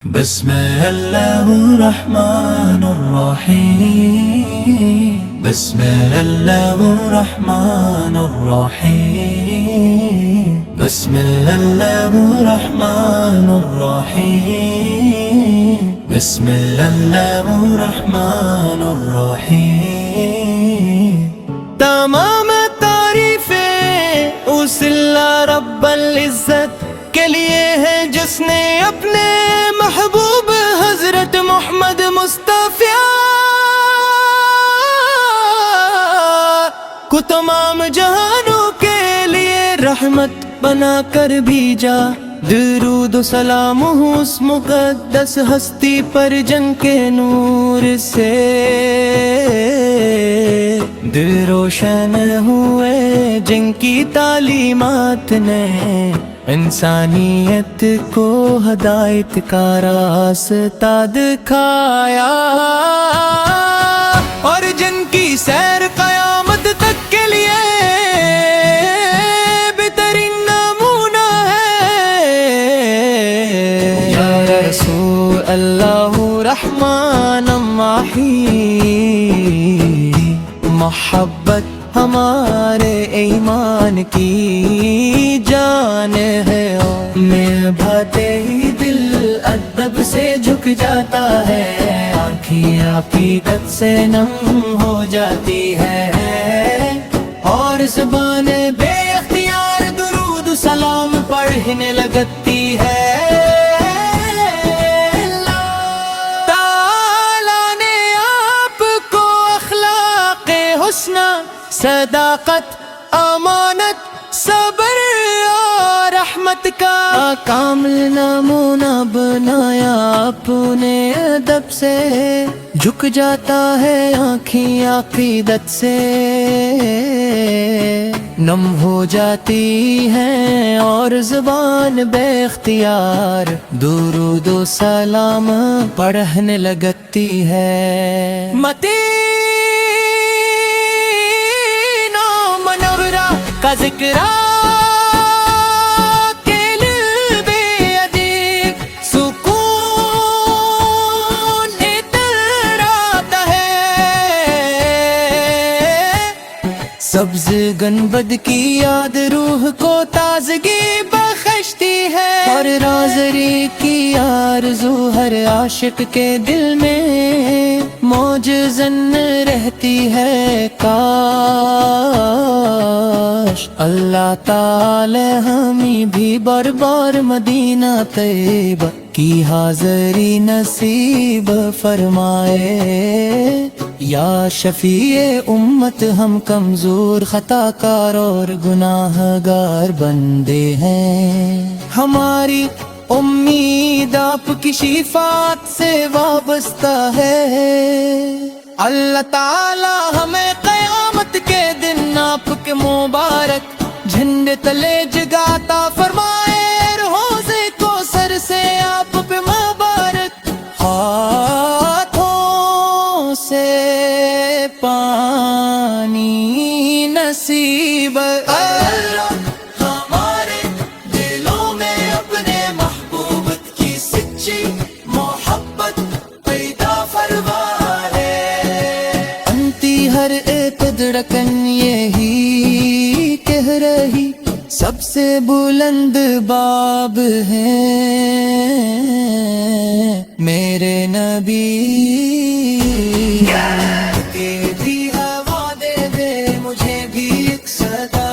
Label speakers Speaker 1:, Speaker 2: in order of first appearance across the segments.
Speaker 1: بسم الله الرحمن الرحيم بسم الله الرحمن الرحيم بسم الله الرحمن الرحيم بسم الله الرحمن الرحيم تمام تعریفیں اس اللہ رب العزت کے لیے ہے جس نے اپنے محبوب حضرت محمد مصطفیٰ کو تمام جہانوں کے لیے رحمت بنا کر بھیجا۔ درود و سلام ہو اس مقدس ہستی پر جن کے نور سے دل روشن ہوئے، جن کی تعلیمات نے انسانیت کو ہدایت کا راستہ دکھایا، اور جن کی سیر قیامت تک کے لیے بہترین نمونہ ہے۔ یا رسول اللہ رحمان ماہی، محبت ہمارے ایمان کی جان ہے، میں بھاتے ہی دل ادب سے جھک جاتا ہے، آنکھیں عقیدت سے نم ہو جاتی ہے، اور زبان بے اختیار درود سلام پڑھنے لگتی ہے۔ صداقت، امانت، صبر اور رحمت کا کامل نمونہ بنایا، اپنے ادب سے جھک جاتا ہے، آنکھیں عقیدت سے نم ہو جاتی ہیں، اور زبان بے اختیار درود و سلام پڑھنے لگتی ہے۔ کا ذکر کے قلب ادیب سکون اتراتا ہے، سبز گنبد کی یاد روح کو تازگی بخشتی ہے، اور رازری کی آرزو ہر عاشق کے دل میں موجزن رہتی ہے۔ کاش اللہ تعالی ہمیں بھی بار بار مدینہ طیبہ کی حاضری نصیب فرمائے۔ یا شفیع امت، ہم کمزور خطا کار اور گناہ گار بندے ہیں، ہماری امید آپ کی شفاعت سے وابستہ ہے۔ اللہ تعالی ہمیں قیامت کے دن آپ کے مبارک جھنڈے تلے جگاتا فرمائے، روزے کو سر سے آپ پہ مبارک ہاتھوں سے پانی نصیب۔ اللہ ہمارے دلوں میں اپنے محبوب کی سچی محبت پیدا فرما، ہر ایک دھڑکن یہی کہہ رہی سب سے بلند باب ہیں میرے نبی، کہ بھی ہوا دے دے مجھے بھی ایک صدا،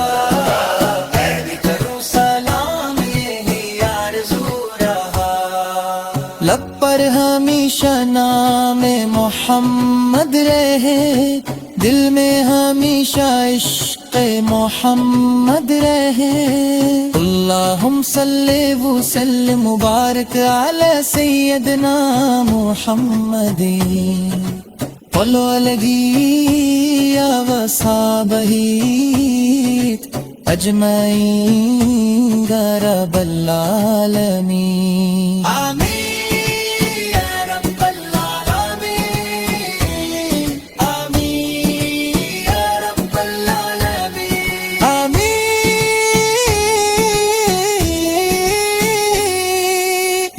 Speaker 1: میں بھی کروں سلام یہی آرزو رہا، لب پر ہمیشہ نام محمد رہے، دل میں ہمیشہ عشق محمد رہے۔ اللہم صلی وسلم مبارک علی سیدنا محمد والوالدی وصحبہ اجمعین رب العالمین، آمین۔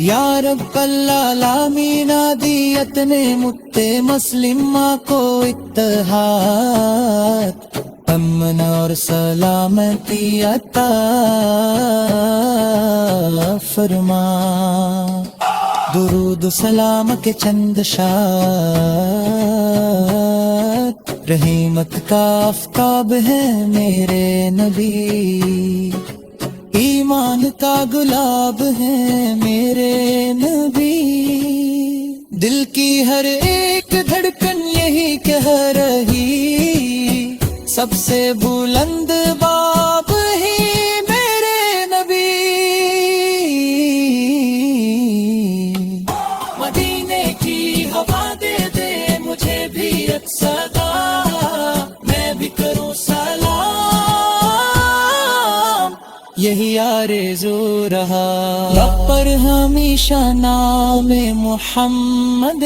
Speaker 1: یا رب اللہ عالمین دیت نے متے مسلمہ کو اتحاد امن اور سلامتی عطا فرما درود و سلام کے چند شاد رحمت کا آفتاب ہے میرے نبی ایمان کا گلاب ہے میرے نبی دل کی ہر ایک دھڑکن یہی کہہ رہی سب سے بلند باب ہی میرے نبی مدینے کی ہوا دے دے مجھے بھی ایک صدا میں بھی کروں سلام یہی آرزو رہا رب پر ہمیشہ نام محمد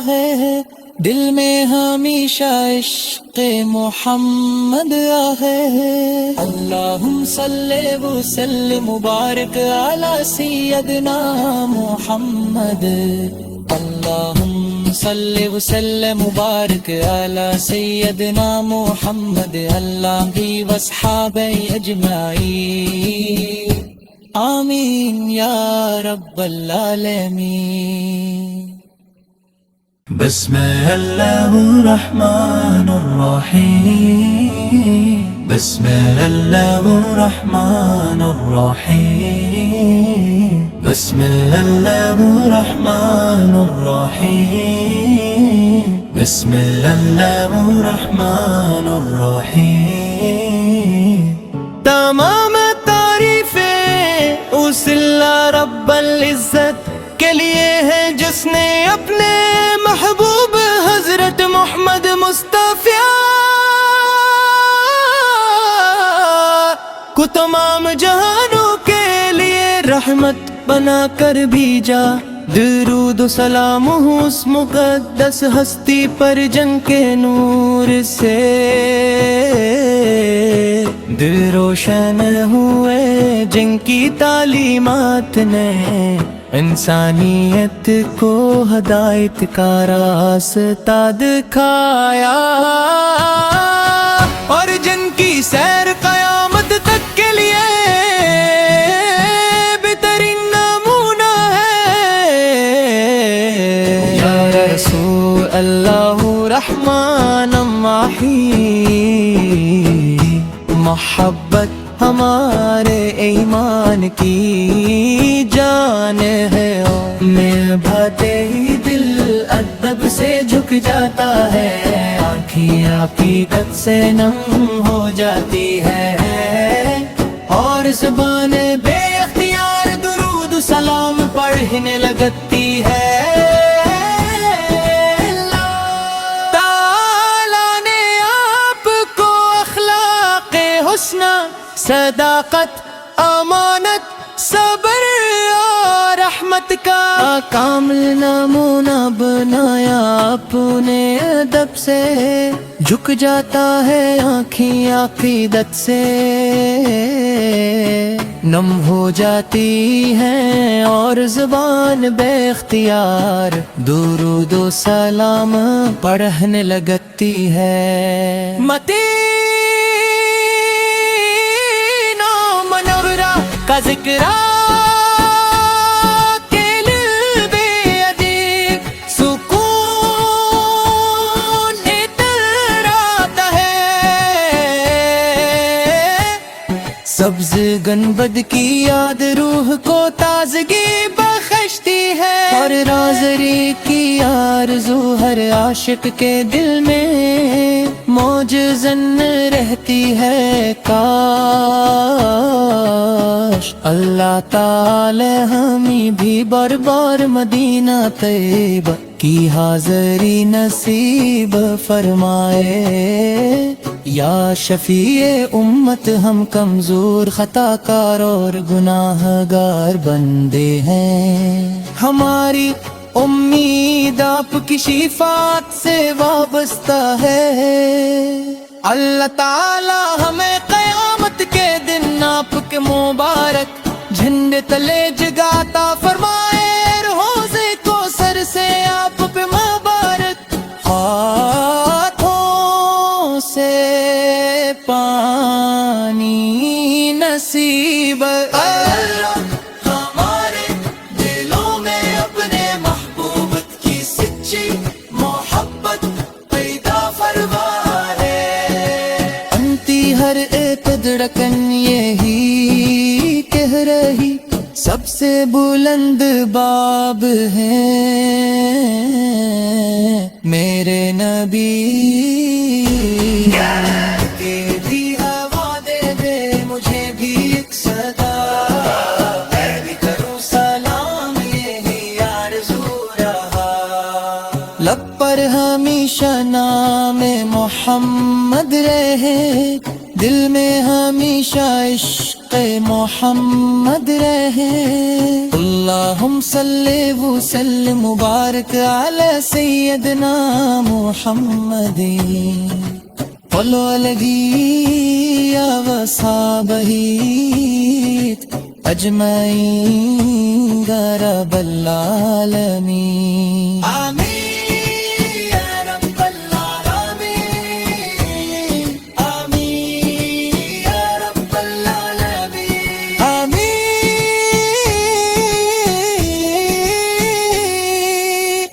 Speaker 1: ہے دل میں ہمیشہ عشق محمد ہے اللہم صلی وسلم مبارک علی سیدنا محمد اللہم صلی وسلم مبارک علی سیدنا محمد اللہ واصحابہ اجمعین آمین یا رب العالمین بسم اللہ الرحمن الرحیم بسم اللہ الرحمن الرحیم بسم اللہ الرحمن الرحیم بسم اللہ الرحمن الرحیم تمام تعریفیں اس اللہ رب العزت کے لیے ہے جس نے اپنے محبوب حضرت محمد مصطفیٰ کو تمام جہانوں کے لیے رحمت بنا کر بھیجا درود و سلام ہو اس مقدس ہستی پر جن کے نور سے دل روشن ہوئے جن کی تعلیمات نے انسانیت کو ہدایت کا راستہ دکھایا اور جن کی سیر قیامت تک کے لیے بہترین نمونہ ہے یا رسول اللہ رحمان ماہی محبت ہمارے ایمان کی جان ہے میں بھاتے ہی دل ادب سے جھک جاتا ہے آنکھیں عقیدت سے نم ہو جاتی ہے اور زبان بے اختیار درود سلام پڑھنے لگتی ہے تعالیٰ نے آپ کو اخلاق حسنہ صداقت امانت صبر اور رحمت کا کامل نمونہ بنایا اپنے ادب سے جھک جاتا ہے آنکھیں عقیدت سے نم ہو جاتی ہیں اور زبان بے اختیار درود و سلام پڑھنے لگتی ہے کا ذکر کے لب عجیب سکون اتراتا ہے سبز گنبد کی یاد روح کو تازگی بخشتی ہے اور رازری کی آرزو ہر عاشق کے دل میں موجزن رہتی ہے کاش اللہ تعالی ہمیں بھی بار بار مدینہ طیبہ کی حاضری نصیب فرمائے یا شفیع امت ہم کمزور خطا کار اور گناہ گار بندے ہیں ہماری امید آپ کی شفاعت سے وابستہ ہے اللہ تعالی ہمیں قیامت کے دن آپ کے مبارک جھنڈے تلے جگاتا فرمائے روزے کو دھڑکن یہی کہہ رہی سب سے بلند باب ہیں میرے نبی تیری ہوا دے دے مجھے بھی ایک صدا میں بھی کروں سلام یہی آرزو رہا لب پر ہمیشہ نام محمد رہے دل میں ہمیشہ عشق محمد رہے اللہم صلی وسلم مبارک علی سیدنا محمد والآلہ وصحبہ اجمعین یا رب العالمین آمین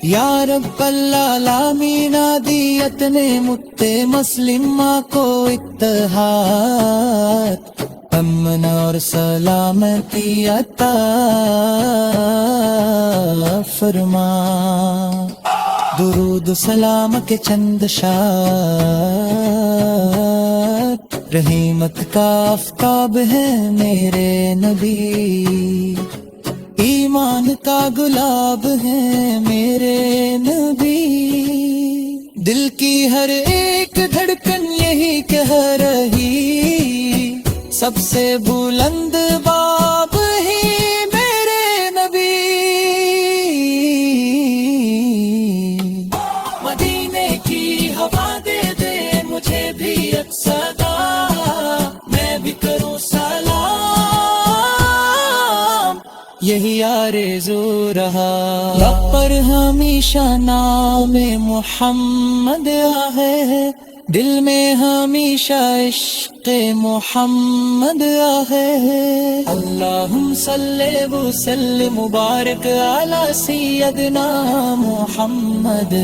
Speaker 1: یا رب العالمین عادیت نے مت مسلمہ کو اتحاد امن اور سلامتی عطا فرما درود و سلام کے چند شاد رحمت کا آفتاب ہے میرے نبی ایمان کا گلاب ہے میرے نبی دل کی ہر ایک دھڑکن یہی کہہ رہی سب سے بلند باب ہی میرے نبی مدینے کی ہوا دے دے مجھے بھی ایک صدا میں بھی کروں سلام یہی آرزو رہا لب پر ہمیشہ نام محمد ہے دل میں ہمیشہ عشق محمد ہے اللہم صلی وسلم مبارک علی سیدنا محمد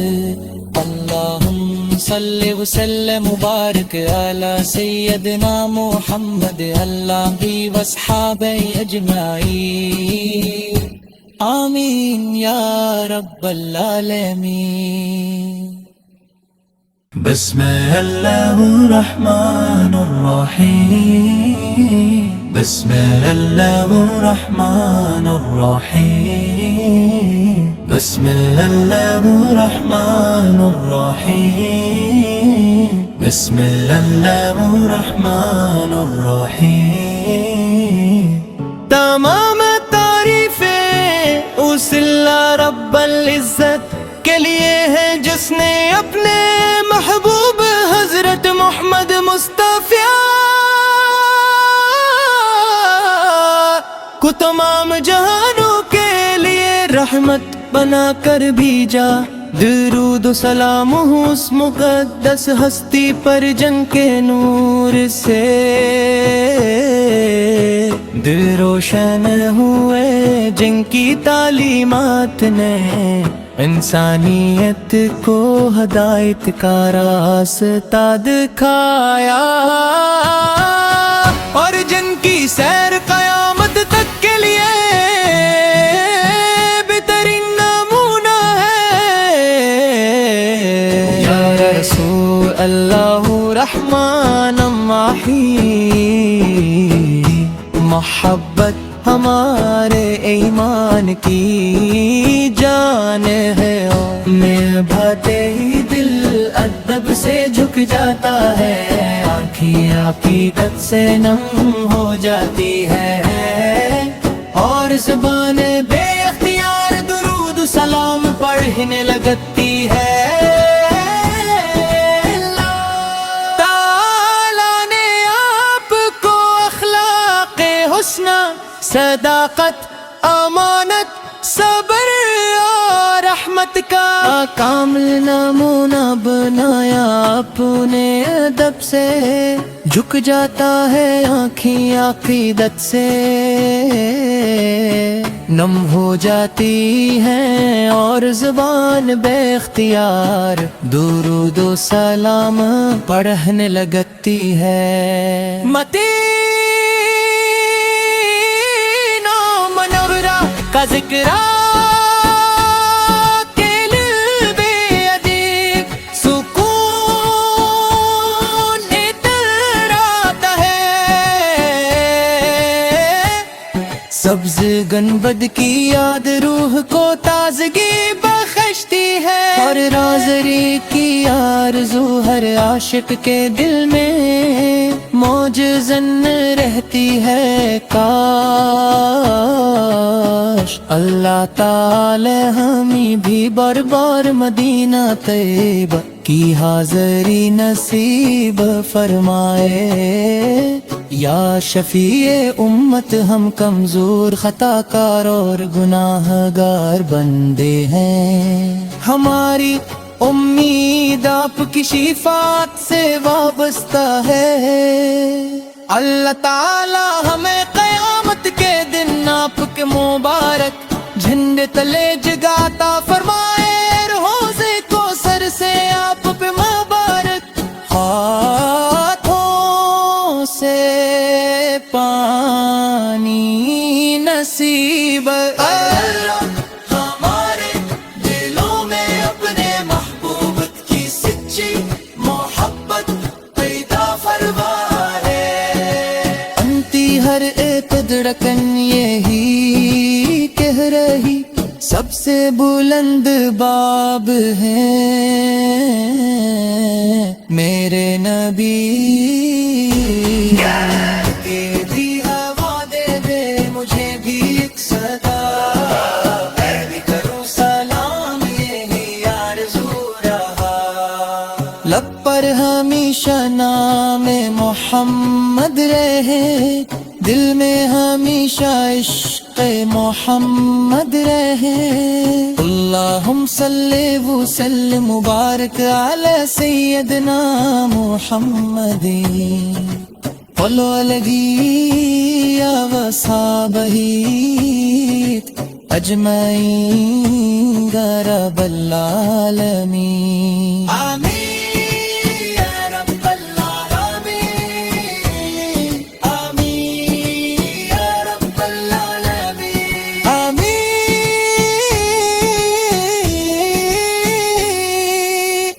Speaker 1: اللہم صلی وسلم مبارک علی سیدنا محمد اللہ واصحابہ اجمعین آمین یا رب العالمین بسم اللہ الرحمن الرحیم بسم اللہ الرحمن الرحیم بسم اللہ الرحمن الرحیم بسم اللہ الرحمن الرحیم تمام تعریفیں اس اللہ رب العزت کے لیے ہے جس نے اپنے محبوب حضرت محمد مصطفیٰ کو تمام جہانوں کے لیے رحمت بنا کر بھیجا درود و سلام ہو اس مقدس ہستی پر جن کے نور سے دل روشن ہوئے جن کی تعلیمات نے انسانیت کو ہدایت کا راستہ دکھایا اور جن کی سیر قیامت تک کے لیے بہترین نمونہ ہے یا رسول اللہ رحمان ماہی محبت ہمارے ایمان کی جان ہے میں بھاتے ہی دل ادب سے جھک جاتا ہے آنکھیں عقیدت سے نم ہو جاتی ہے اور زبان بے اختیار درود سلام پڑھنے لگتی ہے تعالیٰ نے آپ کو اخلاق حسنہ صداقت امانت صبر اور رحمت کا کامل نمونہ بنایا اپنے ادب سے جھک جاتا ہے آنکھیں عقیدت سے نم ہو جاتی ہیں اور زبان بے اختیار درود و سلام پڑھنے لگتی ہے کا ذکر کے لب ادیب سکون اتراتا ہے، سبز گنبد کی یاد روح کو تازگی بخشتی ہے، اور رازری کی آرزو ہر عاشق کے دل میں موجزن رہتی ہے۔ کاش اللہ تعالی ہمیں بھی بار بار مدینہ طیبہ کی حاضری نصیب فرمائے۔ یا شفیع امت ہم کمزور خطا کار اور گناہ گار بندے ہیں، ہماری امید آپ کی شفاعت سے وابستہ ہے۔ اللہ تعالی ہمیں قیامت کے دن آپ کے مبارک جھنڈے تلے جگاتا فرمائے، حوضے کو سر سے آپ پہ مبارک ہاتھوں سے پانی نصیب۔ اللہ ہمارے دلوں میں اپنے محبوب کی سچی محبت پیدا فرمائے، انتی ہر ایک دھڑکن یہی کہہ رہی سب سے بلند باب ہیں میرے نبی، کہ دی ہوا دے دے مجھے بھی ایک صدا، میں بھی کروں سلام یہی آرزو رہا، لب پر ہمیشہ نام محمد رہے، دل میں ہمیشہ عشق محمد رہے۔ اللہم صلی وسلم مبارک علی سیدنا محمد وعلیہ وصحبہ اجمعین یا رب العالمین، آمین۔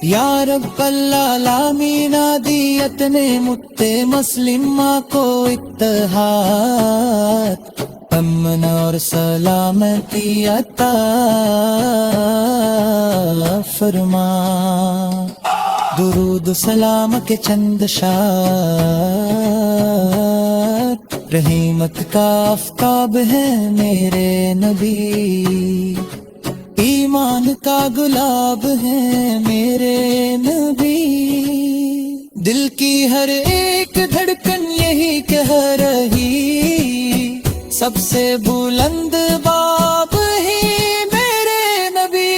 Speaker 1: یا رب العالمین عادیت نے مت مسلمہ کو اتحاد، امن اور سلامتی عطا فرما، درود و سلام کے چند اشعار، رحمت کا آفتاب ہے میرے نبی، ایمان کا گلاب ہے میرے نبی، دل کی ہر ایک دھڑکن یہی کہہ رہی سب سے بلند باب ہی میرے نبی،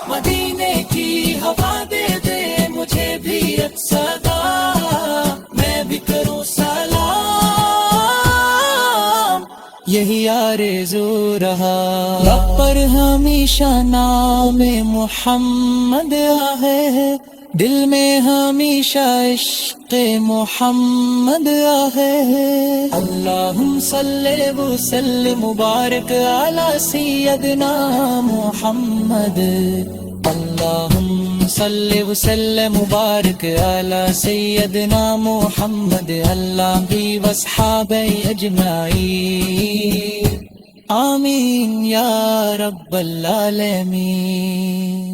Speaker 1: مدینے کی ہوا دے دے مجھے بھی ایک صدا، میں بھی کروں سلام یہی آرزو رہا، لب پر ہمیشہ نام محمد ہے، دل میں ہمیشہ عشق محمد ہے۔ اللہم صلی وسلم مبارک علی سیدنا محمد، اللہم صلی وسلم مبارک علی سیدنا محمد، اللہ بھی واصحابہ اجمعین، آمین یا رب العالمین۔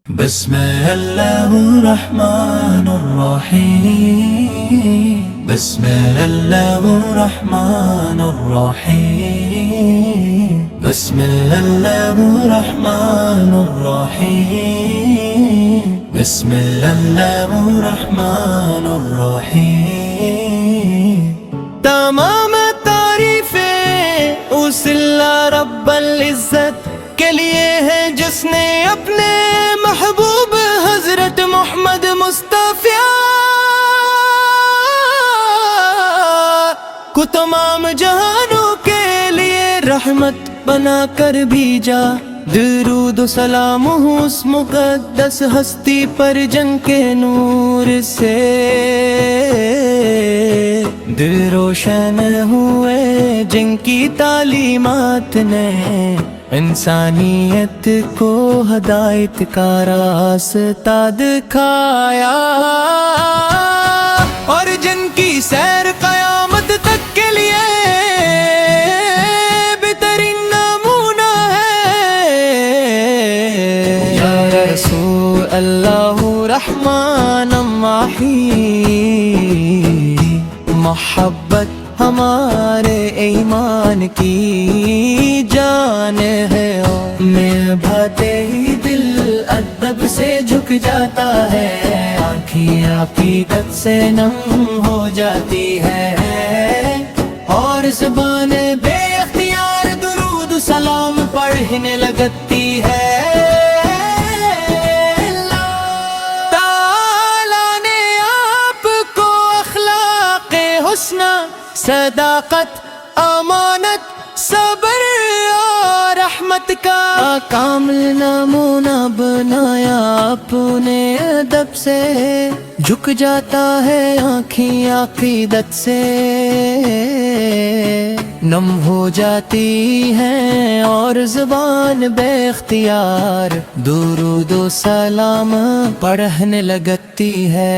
Speaker 1: بسم اللہ الرحمن الرحیم، بسم اللہ الرحمن الرحیم، بسم اللہ الرحمن الرحیم، بسم اللہ الرحمن الرحیم۔ تمام تعریفیں اس اللہ رب العزت کے لیے ہے جس نے اپنے محبوب حضرت محمد مصطفیٰ کو تمام جہانوں کے لیے رحمت بنا کر بھیجا، درود و سلام ہو اس مقدس ہستی پر جن کے نور سے دل روشن ہوئے جن کی تعلیمات نے انسانیت کو ہدایت کا راستہ دکھایا، اور جن کی سیر قیامت تک کے لیے بہترین نمونہ ہے۔ یا رسول اللہ رحمان ماہی، محبت ہمارے ایمان کی جان ہے، میں بھاتے ہی دل ادب سے جھک جاتا ہے، آنکھیں عقیدت سے نم ہو جاتی ہے، اور زبان بے اختیار درود سلام پڑھنے لگتی ہے۔ صداقت، امانت، صبر اور رحمت کا کامل نمونہ بنایا، اپنے ادب سے جھک جاتا ہے، آنکھیں عقیدت سے نم ہو جاتی ہیں، اور زبان بے اختیار درود و سلام پڑھنے لگتی ہے۔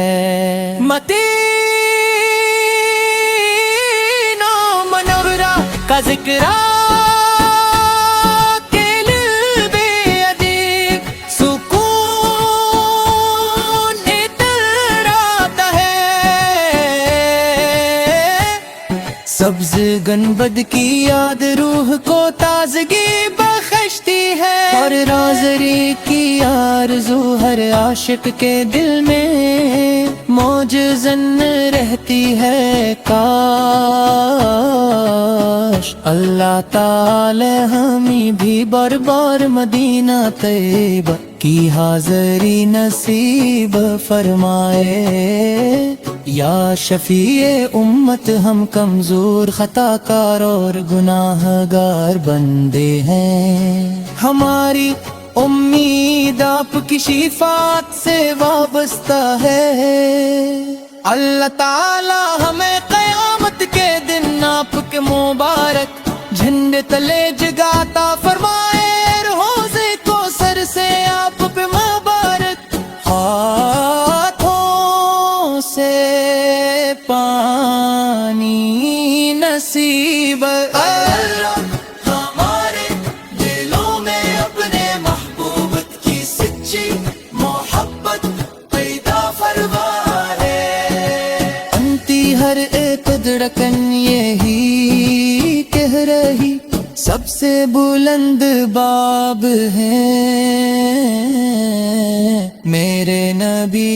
Speaker 1: کا ذکر قلب ادیب سکون اتراتا ہے، سبز گنبد کی یاد روح کو تازگی بخشتی ہے، اور رازری کی آرزو ہر عاشق کے دل میں موجزن رہتی ہے۔ کاش اللہ تعالی ہمیں بھی بار بار مدینہ طیبہ کی حاضری نصیب فرمائے۔ یا شفیع امت ہم کمزور خطا کار اور گناہ گار بندے ہیں، ہماری امید آپ کی شفاعت سے وابستہ ہے۔ اللہ تعالی ہمیں قیامت کے دن آپ کے مبارک جھنڈے تلے جگاتا فرمائے، حوض کوثر سے آپ پہ مبارک ہاتھوں سے پانی نصیب۔ اللہ ہمارے دلوں میں اپنے محبوب کی سچی محبت پیدا فرما، ہر ایک دھڑکن یہی کہہ رہی سب سے بلند باب ہیں میرے نبی،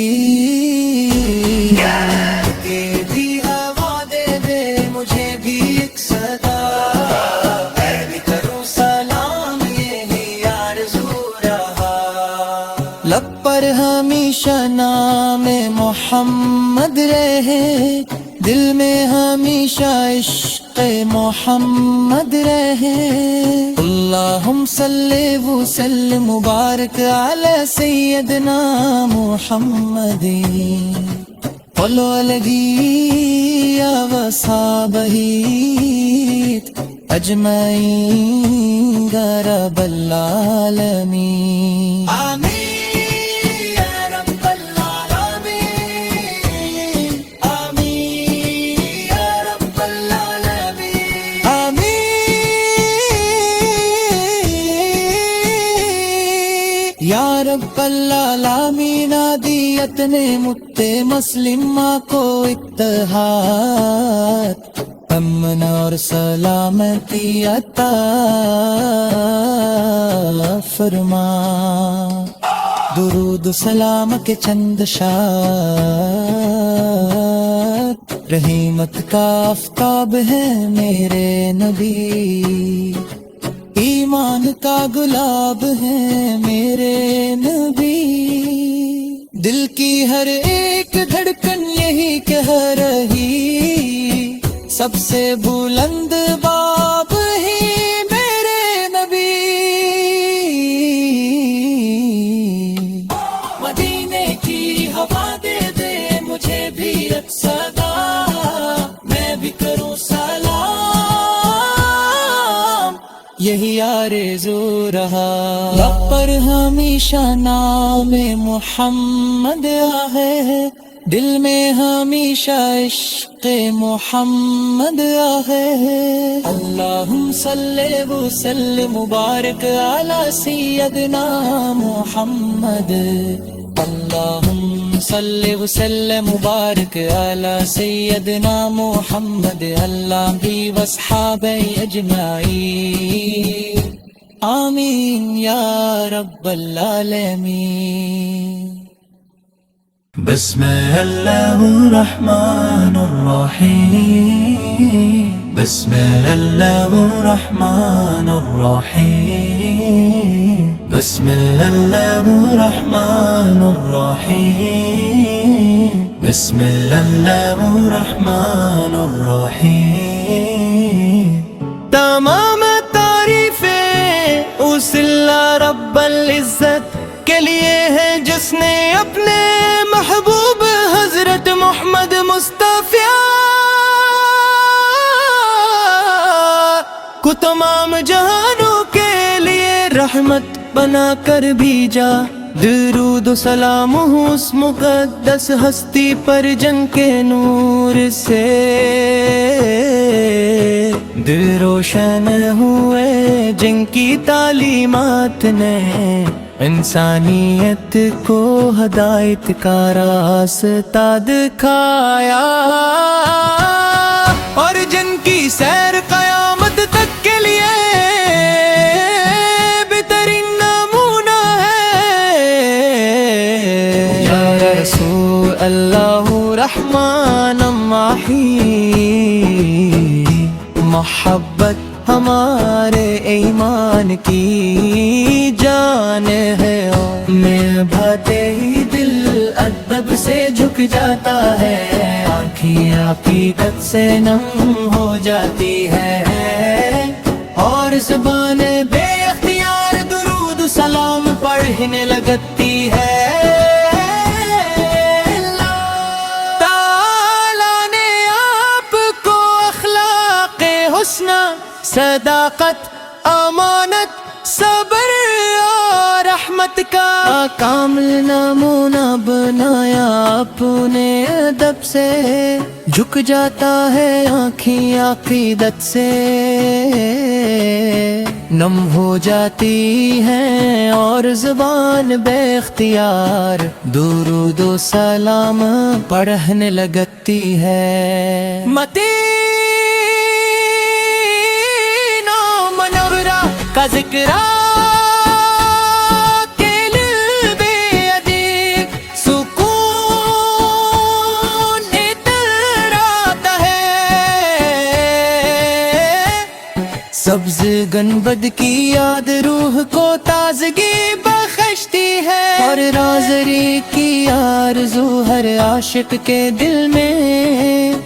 Speaker 1: کہ بھی ہوا دے دے مجھے بھی ایک صدا، میں بھی کروں سلام یہی آرزو رہا، لب پر ہمیشہ نام محمد رہے، دل میں ہمیشہ عشق محمد رہے۔ اللہم صلی وسلم مبارک علی سیدنا محمد والآلہ وصحبہ اجمعین یا رب العالمین، آمین۔ یا رب العالمین عادیت نے مت مسلمہ کو اتحاد، امن اور سلامتی عطا فرما، درود سلام کے چند اشارت، رحمت کا آفتاب ہے میرے نبی، ایمان کا گلاب ہے میرے نبی، دل کی ہر ایک دھڑکن یہی کہہ رہی سب سے بلند باب ہی میرے نبی، مدینے کی ہوا دے دے مجھے بھی ایک صدا، میں یہی آرزو رہا، لب پر ہمیشہ نام محمد آہے، دل میں ہمیشہ عشق محمد آہے۔ اللہم صلی وسلم مبارک علی سیدنا محمد، اللہم صلی وسلم مبارک علی سیدنا محمد، اللہ بھی واصحابہ اجمعین، آمین یا رب العالمین۔ بسم اللہ الرحمن الرحیم، بسم اللہ الرحمن الرحیم، بسم اللہ الرحمن الرحیم، بسم اللہ الرحمن الرحیم۔ تمام تعریفیں اس اللہ رب العزت کے لیے ہے جس نے اپنے محبوب حضرت محمد مصطفیٰ کو تمام جہانوں کے لیے رحمت بنا کر بھیجا۔ درود و سلام ہو اس مقدس ہستی پر جن کے نور سے دل روشن ہوئے، جن کی تعلیمات نے انسانیت کو ہدایت کا راستہ دکھایا، اور جن کی سیر قیامت تک کے لیے بہترین نمونہ ہے۔ یا رسول اللہ رحمان ماہی، محبت ہمارے ایمان کی جان ہے، میں بھاتے ہی دل ادب سے جھک جاتا ہے، آنکھیں عقیدت سے نم ہو جاتی ہے، اور زبان بے اختیار درود سلام پڑھنے لگتی ہے۔ صداقت، امانت، صبر اور رحمت کا کامل نمونہ بنایا، اپنے ادب سے جھک جاتا ہے، آنکھیں عقیدت سے نم ہو جاتی ہیں، اور زبان بے اختیار درود و سلام پڑھنے لگتی ہے۔ کا ذکر کے قلب ادیب سکون اتراتا ہے، سبز گنبد کی یاد روح کو تازگی بخشتی ہے، اور رازری کی آرزو ہر عاشق کے دل میں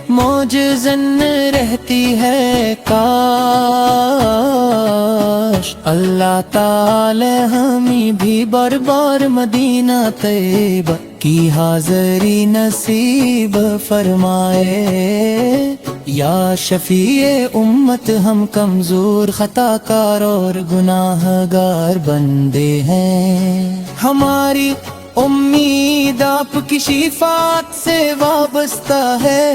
Speaker 1: موج زن رہتی ہے۔ کاش اللہ تعالی ہمیں بھی بار بار مدینہ طیبہ کی حاضری نصیب فرمائے۔ یا شفیع امت، ہم کمزور خطا کار اور گناہ گار بندے ہیں، ہماری امید آپ کی شفاعت سے وابستہ ہے۔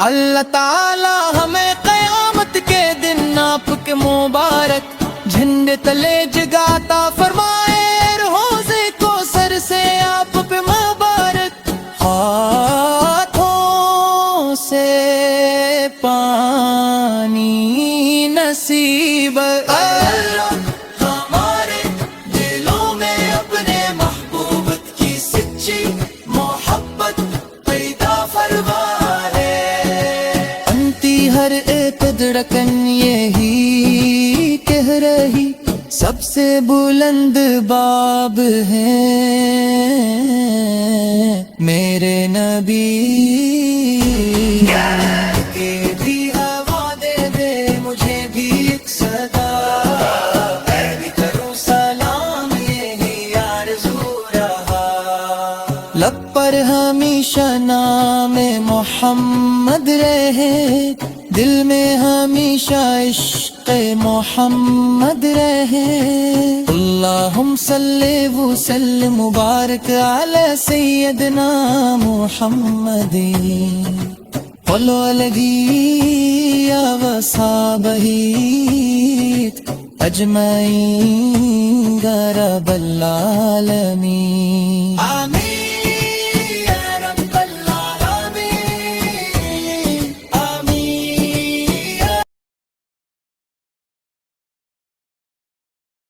Speaker 1: اللہ تعالی ہمیں قیامت کے دن آپ کے مبارک جھنڈے تلے جگاتا فرمائے، روزے کو سر سے آپ پہ مبارک ہاتھوں سے پانی نصیب۔ اللہ ہمارے دلوں میں اپنے محبوب کی سچی محبت پیدا فرما، ہر ایک دھڑکن یہی کہہ رہی سب سے بلند باب ہیں میرے نبی، کہ بھی ہوا دے دے مجھے بھی ایک صدا، میں بھی کروں سلام یہی آرزو رہا، لب پر ہمیشہ نام محمد رہے، دل میں ہمیشہ عشق محمد رہے اللہم صلی وسلم مبارک علی سیدنا محمد والوالدی وصحابہ اجمعین یا رب العالمین آمین